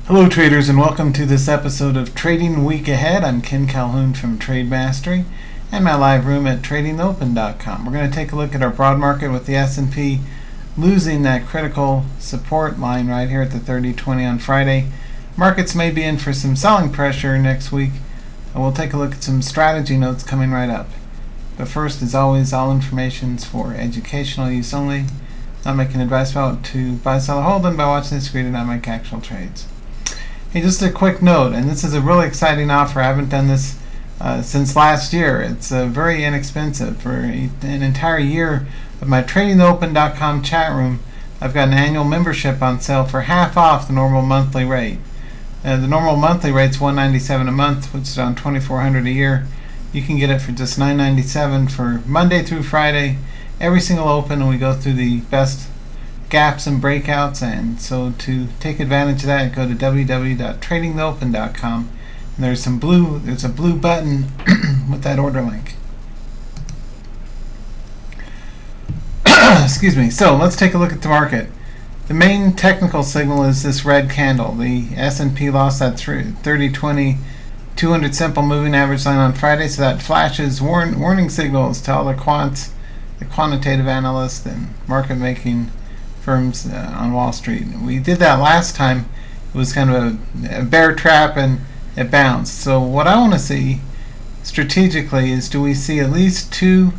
Hello traders, and welcome to this episode of Trading Week Ahead. I'm Ken Calhoun from Trade Mastery and my live room at tradingopen.com. We're going to take a look at our broad market with the S&P losing that critical support line right here at the 30-20 on Friday. Markets may be in for some selling pressure next week, and we'll take a look at some strategy notes coming right up. But first, as always, all information is for educational use only. Not making advice about to buy, sell, or hold, and by watching this video, not make actual trades. Hey, just a quick note, and this is a really exciting offer. I haven't done this since last year. It's very inexpensive. For an entire year of my tradingopen.com chat room, I've got an annual membership on sale for half off the normal monthly rate. The normal monthly rate's $197 a month, which is around $2,400 a year. You can get it for just $997 for Monday through Friday, every single open, and we go through the best gaps and breakouts. And so to take advantage of that, go to www.tradingopen.com, and there's a blue button with that order link. Excuse me. So let's take a look at the market. The main technical signal is this red candle. The S&P lost that 30-20 200 simple moving average line on Friday, so that flashes warning signals to all the quants, the quantitative analysts, and market making firms on Wall Street. We did that last time. It was kind of a bear trap, and it bounced. So what I want to see strategically is, do we see at least 2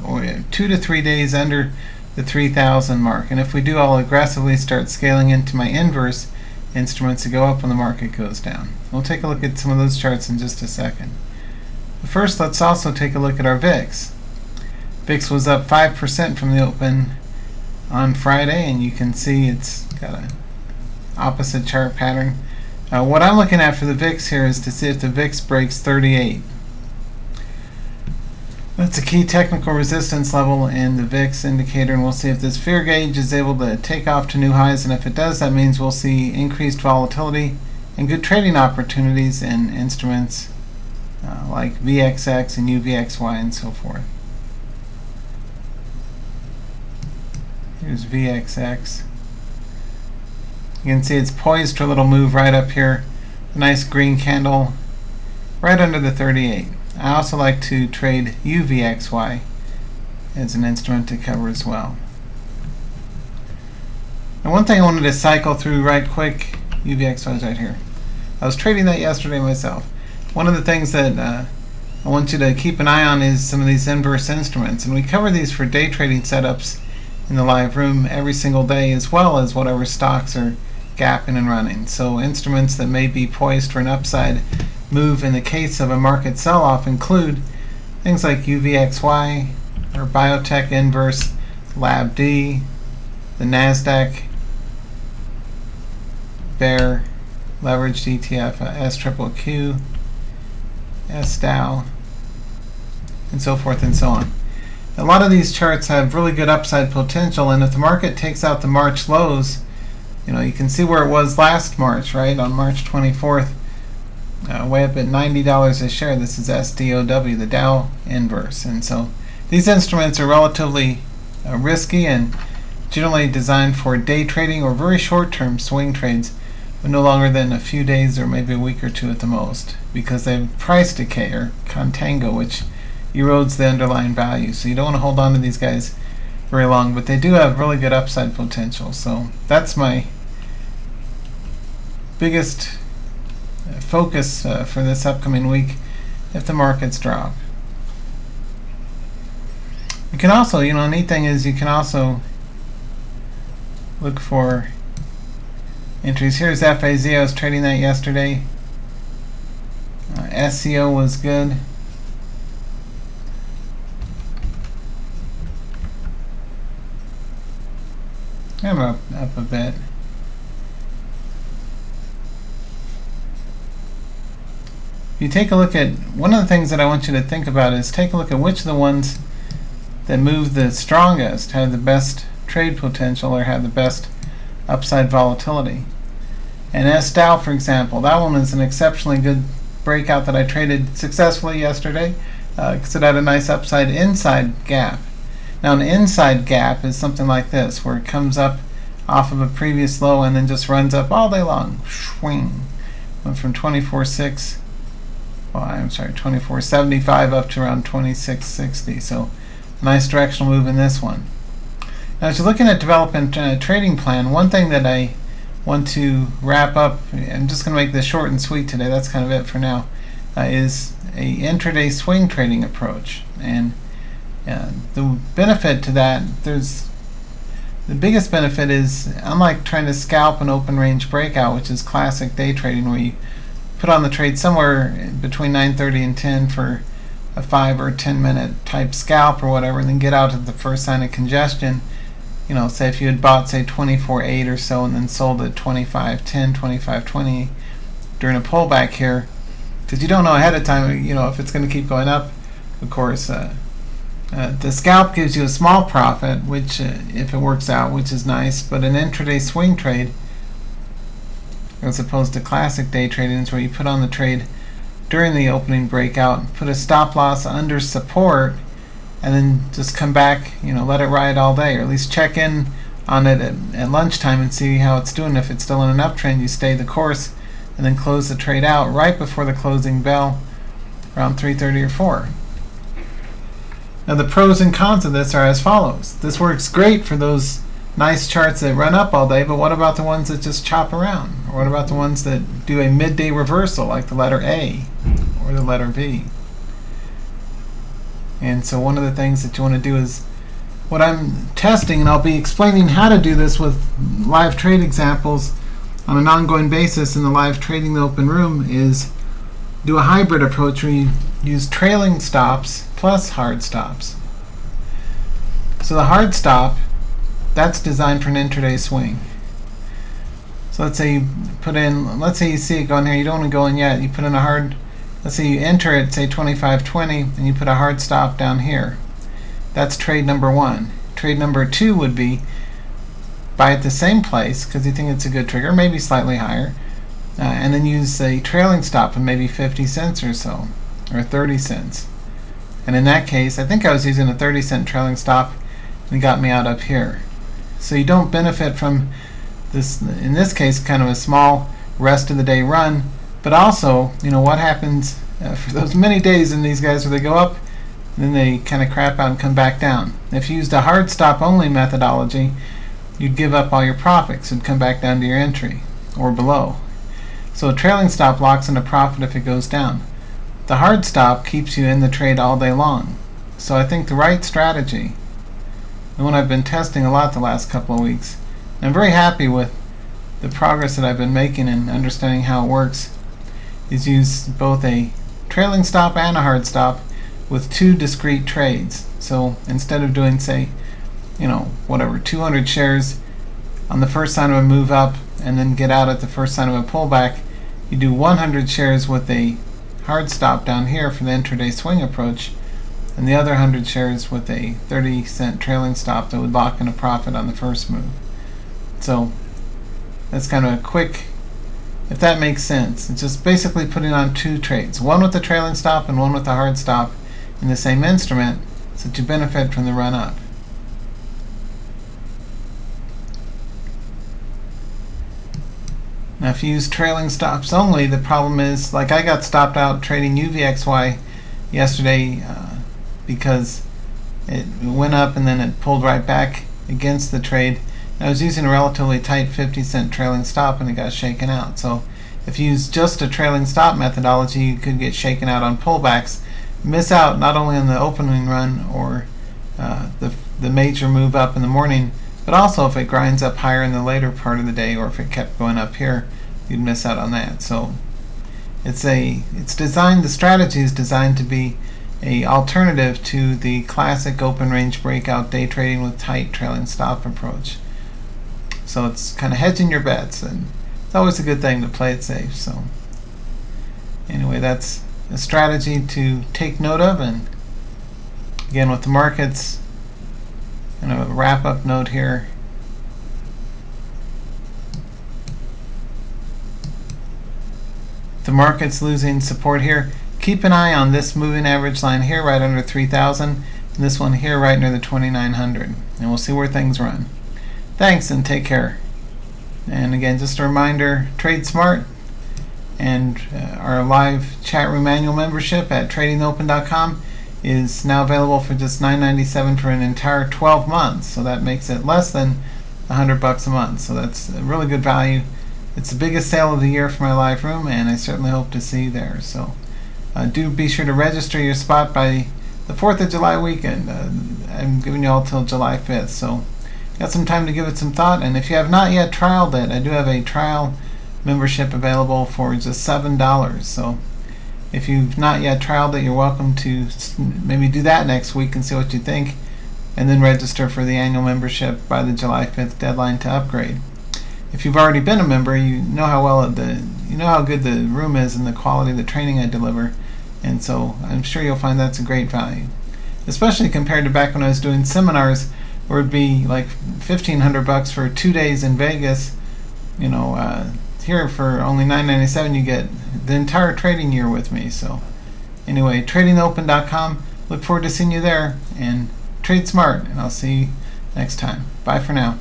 to 3 days under the 3,000 mark? And if we do, I'll aggressively start scaling into my inverse instruments to go up when the market goes down. We'll take a look at some of those charts in just a second. But first, let's also take a look at our VIX. VIX was up 5% from the open on Friday, and you can see it's got an opposite chart pattern. What I'm looking at for the VIX here is to see if the VIX breaks 38. That's a key technical resistance level in the VIX indicator, and we'll see if this fear gauge is able to take off to new highs, and if it does, that means we'll see increased volatility and good trading opportunities in instruments like VXX and UVXY and so forth. Here's VXX. You can see it's poised for a little move right up here. A nice green candle right under the 38. I also like to trade UVXY as an instrument to cover as well. And one thing I wanted to cycle through right quick, UVXY is right here. I was trading that yesterday myself. One of the things that I want you to keep an eye on is some of these inverse instruments, and we cover these for day trading setups in the live room every single day, as well as whatever stocks are gapping and running. So instruments that may be poised for an upside move in the case of a market sell-off include things like UVXY or biotech inverse, LabD, the NASDAQ bear leveraged ETF, SQQQ, SDOW, and so forth and so on. A lot of these charts have really good upside potential, and if the market takes out the March lows, you can see where it was last March, right? On March 24th, way up at $90 a share. This is SDOW, the Dow inverse. And so these instruments are relatively risky and generally designed for day trading or very short-term swing trades, but no longer than a few days or maybe a week or two at the most, because they have price decay or contango, which erodes the underlying value. So you don't want to hold on to these guys very long, but they do have really good upside potential. So that's my biggest focus for this upcoming week if the markets drop. You can also, a neat thing is you can also look for entries. Here's FAZ. I was trading that yesterday. SEO was good. I'm up a bit. If you take a look at, one of the things that I want you to think about is take a look at which of the ones that move the strongest have the best trade potential or have the best upside volatility. And SDOW, for example, that one is an exceptionally good breakout that I traded successfully yesterday because it had a nice upside inside gap. Now an inside gap is something like this, where it comes up off of a previous low and then just runs up all day long. Swing. Went from 24.75 up to around 26.60. So nice directional move in this one. Now, as you're looking at developing a trading plan, one thing that I want to wrap up, I'm just going to make this short and sweet today, that's kind of it for now, is a intraday swing trading approach. And the benefit to that, the biggest benefit is, unlike trying to scalp an open range breakout, which is classic day trading where you put on the trade somewhere between 9:30 and 10 for a 5 or 10 minute type scalp or whatever, and then get out at the first sign of congestion. You know, say if you had bought, say, 24.8 or so and then sold at 25.10, 25.20 during a pullback here, because you don't know ahead of time, you know, if it's going to keep going up. Of course, the scalp gives you a small profit, which if it works out, which is nice, but an intraday swing trade, as opposed to classic day trading, is where you put on the trade during the opening breakout, put a stop loss under support, and then just come back, you know, let it ride all day, or at least check in on it at lunchtime and see how it's doing. If it's still in an uptrend, you stay the course and then close the trade out right before the closing bell around 3:30 or 4. Now, the pros and cons of this are as follows. This works great for those nice charts that run up all day, but what about the ones that just chop around? Or what about the ones that do a midday reversal, like the letter A or the letter V? And so one of the things that you want to do is, what I'm testing, and I'll be explaining how to do this with live trade examples on an ongoing basis in the live Trading the Open Room, is do a hybrid approach where you use trailing stops plus hard stops. So the hard stop, that's designed for an intraday swing. So let's say you put in, let's say you see it going here, you don't want to go in yet, you put in a hard, let's say you enter it, say 25.20, and you put a hard stop down here. That's trade number one. Trade number two would be buy at the same place because you think it's a good trigger, maybe slightly higher, and then use a trailing stop of maybe 50 cents or so, or 30 cents. And in that case, I think I was using a 30-cent trailing stop, and it got me out up here. So you don't benefit from this, in this case, kind of a small rest of the day run, but also, you know, what happens for those many days in these guys where they go up, and then they kind of crap out and come back down. If you used a hard stop only methodology, you'd give up all your profits and come back down to your entry or below. So a trailing stop locks in a profit if it goes down. The hard stop keeps you in the trade all day long. So I think the right strategy, the one I've been testing a lot the last couple of weeks, and I'm very happy with the progress that I've been making in understanding how it works, is use both a trailing stop and a hard stop with two discrete trades. So instead of doing, say, you know, whatever, 200 shares on the first sign of a move up and then get out at the first sign of a pullback, you do 100 shares with a hard stop down here for the intraday swing approach, and the other 100 shares with a 30-cent trailing stop that would lock in a profit on the first move. So that's kind of a quick, if that makes sense. It's just basically putting on two trades, one with the trailing stop and one with the hard stop in the same instrument, so that you benefit from the run up. Now, if you use trailing stops only, the problem is, like I got stopped out trading UVXY yesterday because it went up and then it pulled right back against the trade. I was using a relatively tight 50-cent trailing stop and it got shaken out. So if you use just a trailing stop methodology, you could get shaken out on pullbacks, miss out not only on the opening run or the major move up in the morning, but also if it grinds up higher in the later part of the day, or if it kept going up here, you'd miss out on that. So it's designed, the strategy is designed to be a alternative to the classic open range breakout day trading with tight trailing stop approach. So it's kind of hedging your bets, and it's always a good thing to play it safe. So anyway, that's a strategy to take note of. And again, with the markets, kind of a wrap-up note here. The market's losing support here. Keep an eye on this moving average line here right under 3,000, and this one here right near the 2,900, and we'll see where things run. Thanks and take care. And again, just a reminder, trade smart, and our live chat room annual membership at tradingopen.com is now available for just $9.97 for an entire 12 months. So that makes it less than $100 a month. So that's a really good value. It's the biggest sale of the year for my live room, and I certainly hope to see you there. So do be sure to register your spot by the 4th of July weekend. I'm giving you all till July 5th. So got some time to give it some thought. And if you have not yet trialed it, I do have a trial membership available for just $7. So if you've not yet trialed it, you're welcome to maybe do that next week and see what you think, and then register for the annual membership by the July 5th deadline to upgrade. If you've already been a member, you know how good the room is and the quality of the training I deliver, and so I'm sure you'll find that's a great value, especially compared to back when I was doing seminars where it'd be like $1,500 for 2 days in Vegas. Here for only $9.97 you get the entire trading year with me. So anyway, tradingopen.com. Look forward to seeing you there, and trade smart, and I'll see you next time. Bye for now.